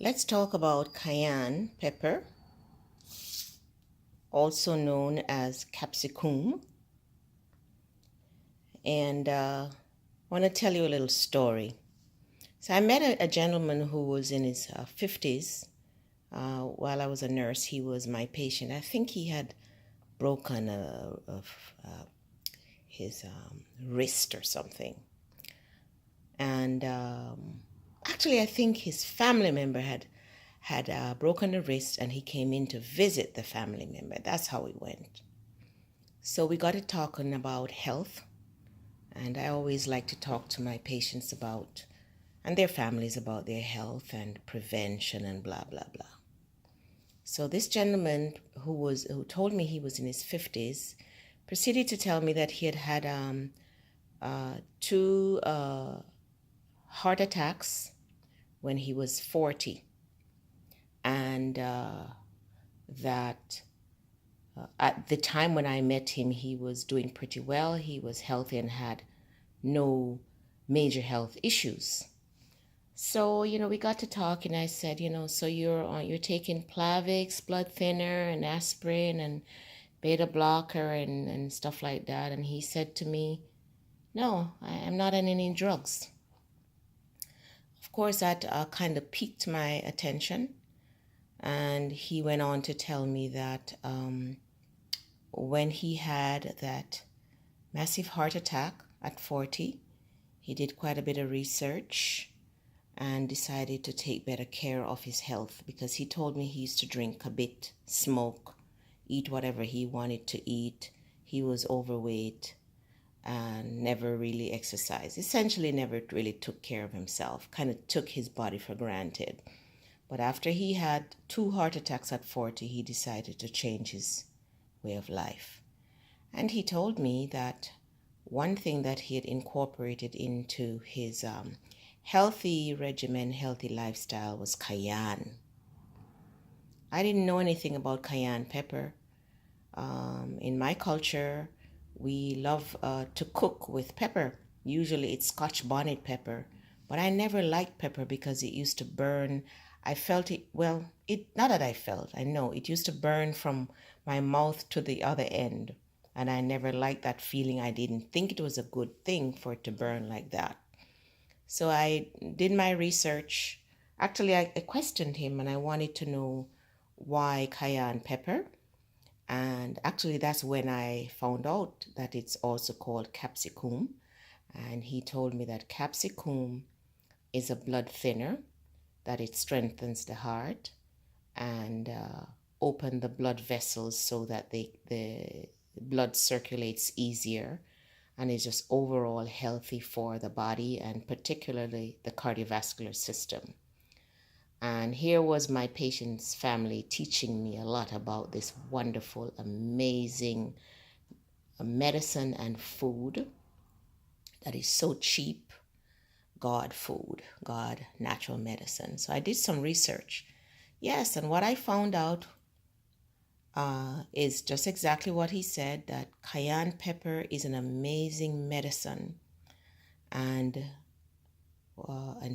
Let's talk about cayenne pepper, also known as capsicum. And I want to tell you a little story. So I met a gentleman who was in his 50s. While I was a nurse, he was my patient. I think he had broken his wrist or something. And actually, I think his family member had broken the wrist, and he came in to visit the family member. That's how it went. So we got to talking about health, and I always like to talk to my patients about and their families about their health and prevention and blah blah blah. So this gentleman who told me he was in his 50s proceeded to tell me that he had had two heart attacks when he was 40, and that at the time when I met him, he was doing pretty well. He was healthy and had no major health issues. So, we got to talk, and I said, so you're taking Plavix, blood thinner, and aspirin, and beta blocker, and stuff like that. And he said to me, no, I'm not on any drugs. Of course, that kind of piqued my attention. And he went on to tell me that when he had that massive heart attack at 40, he did quite a bit of research and decided to take better care of his health, because he told me he used to drink a bit, smoke, eat whatever he wanted to eat. He was overweight and never really exercised. Essentially never really took care of himself, kind of took his body for granted. But after he had two heart attacks at 40, he decided to change his way of life. And he told me that one thing that he had incorporated into his healthy regimen, healthy lifestyle, was cayenne. I didn't know anything about cayenne pepper. In my culture, we love to cook with pepper. Usually it's Scotch bonnet pepper, but I never liked pepper because it used to burn. I felt it, well, not that I felt, I know it used to burn from my mouth to the other end. And I never liked that feeling. I didn't think it was a good thing for it to burn like that. So I did my research. Actually, I questioned him, and I wanted to know why cayenne pepper. And actually, that's when I found out that it's also called capsicum. And he told me that capsicum is a blood thinner, that it strengthens the heart and open the blood vessels so that the blood circulates easier, and is just overall healthy for the body and particularly the cardiovascular system. And here was my patient's family teaching me a lot about this wonderful, amazing medicine and food that is so cheap. God food, God natural medicine. So I did some research. Yes, and what I found out is just exactly what he said, that cayenne pepper is an amazing medicine and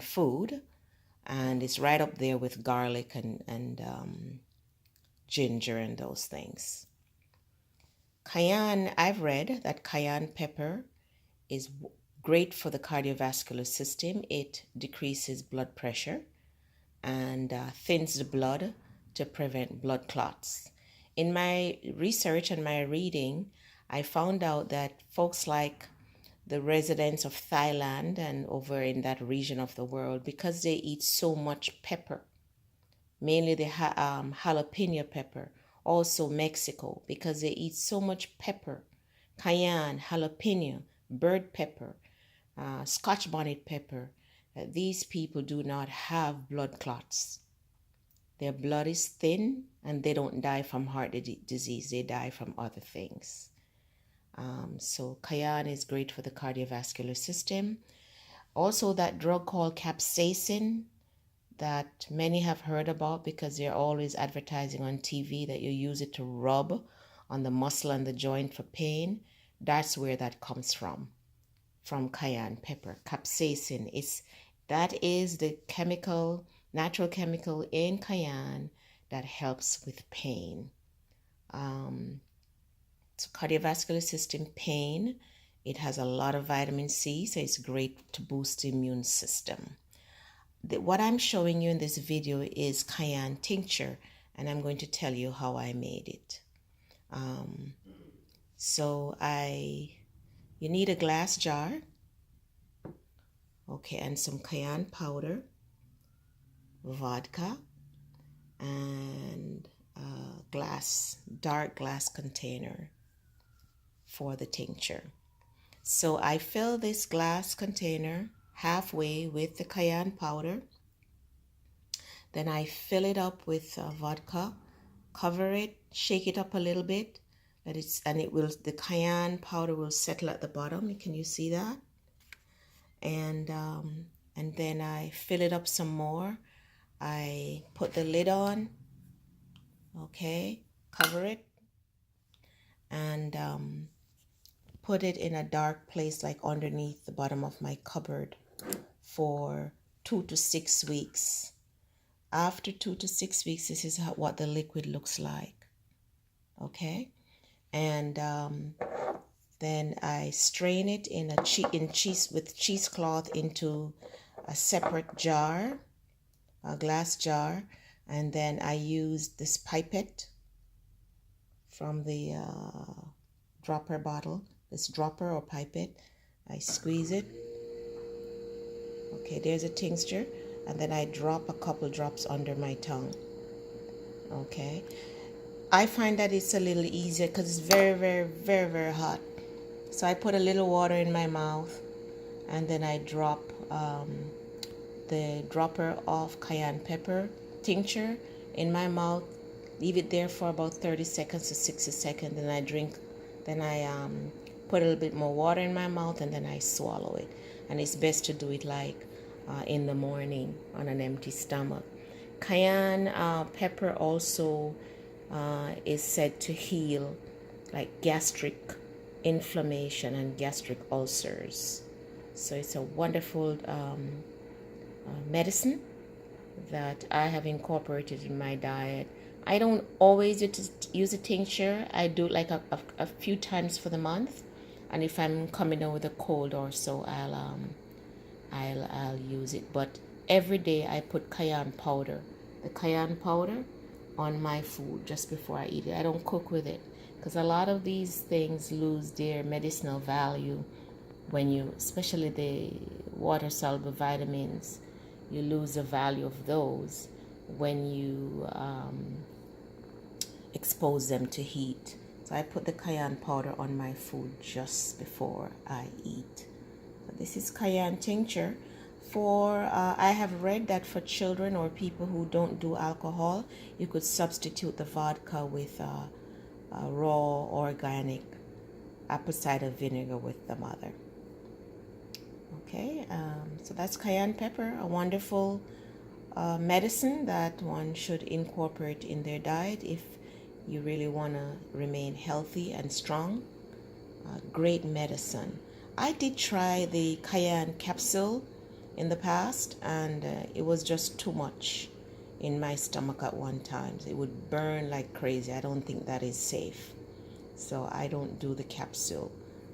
food, and it's right up there with garlic and ginger and those things. Cayenne, I've read that cayenne pepper is great for the cardiovascular system. It decreases blood pressure and thins the blood to prevent blood clots. In my research and my reading, I found out that folks like the residents of Thailand and over in that region of the world, because they eat so much pepper, mainly the jalapeno pepper, also Mexico, because they eat so much pepper, cayenne, jalapeno, bird pepper, Scotch bonnet pepper, that these people do not have blood clots. Their blood is thin, and they don't die from heart disease. They die from other things. So cayenne is great for the cardiovascular system. Also, that drug called capsaicin that many have heard about, because they're always advertising on TV that you use it to rub on the muscle and the joint for pain. That's where that comes from cayenne pepper. Capsaicin is the chemical natural chemical in cayenne that helps with pain. So cardiovascular system pain. It has a lot of vitamin C, so it's great to boost the immune system. What I'm showing you in this video is cayenne tincture, and I'm going to tell you how I made it. You need a glass jar, okay, and some cayenne powder, vodka, and a dark glass container for the tincture. So I fill this glass container halfway with the cayenne powder. Then I fill it up with vodka, cover it, shake it up a little bit, the cayenne powder will settle at the bottom. Can you see that? And then I fill it up some more. I put the lid on, okay, cover it, and put it in a dark place, like underneath the bottom of my cupboard, for 2 to 6 weeks. After 2 to 6 weeks, this is what the liquid looks like, okay? And then I strain it with cheesecloth into a separate jar, a glass jar, and then I use this pipette from the dropper bottle, this dropper or pipette. I squeeze it. Okay, there's a tincture, and then I drop a couple drops under my tongue. Okay, I find that it's a little easier because it's very, very, very, very hot. So I put a little water in my mouth, and then I drop the dropper of cayenne pepper tincture in my mouth, leave it there for about 30 seconds to 60 seconds, then I drink. Then I put a little bit more water in my mouth, and then I swallow it. And it's best to do it like in the morning on an empty stomach. Cayenne pepper also is said to heal like gastric inflammation and gastric ulcers. So it's a wonderful medicine that I have incorporated in my diet. I don't always use a tincture. I do like a few times for the month, and if I'm coming down with a cold or so, I'll use it. But every day I put the cayenne powder on my food just before I eat it. I don't cook with it because a lot of these things lose their medicinal value when especially the water soluble vitamins, you lose the value of those when you expose them to heat. So I put the cayenne powder on my food just before I eat. So this is cayenne tincture. I have read that for children or people who don't do alcohol, you could substitute the vodka with raw organic apple cider vinegar with the mother. Okay, so that's cayenne pepper, a wonderful medicine that one should incorporate in their diet if you really want to remain healthy and strong. Great medicine. I did try the cayenne capsule in the past, and it was just too much in my stomach at one time. It would burn like crazy. I don't think that is safe. So I don't do the capsule.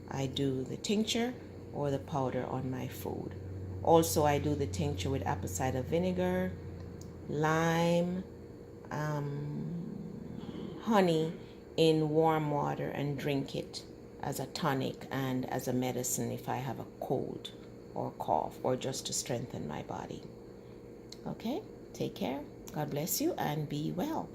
I do the tincture or the powder on my food. Also, I do the tincture with apple cider vinegar, lime, honey in warm water, and drink it as a tonic and as a medicine if I have a cold or cough, or just to strengthen my body. Okay, take care. God bless you and be well.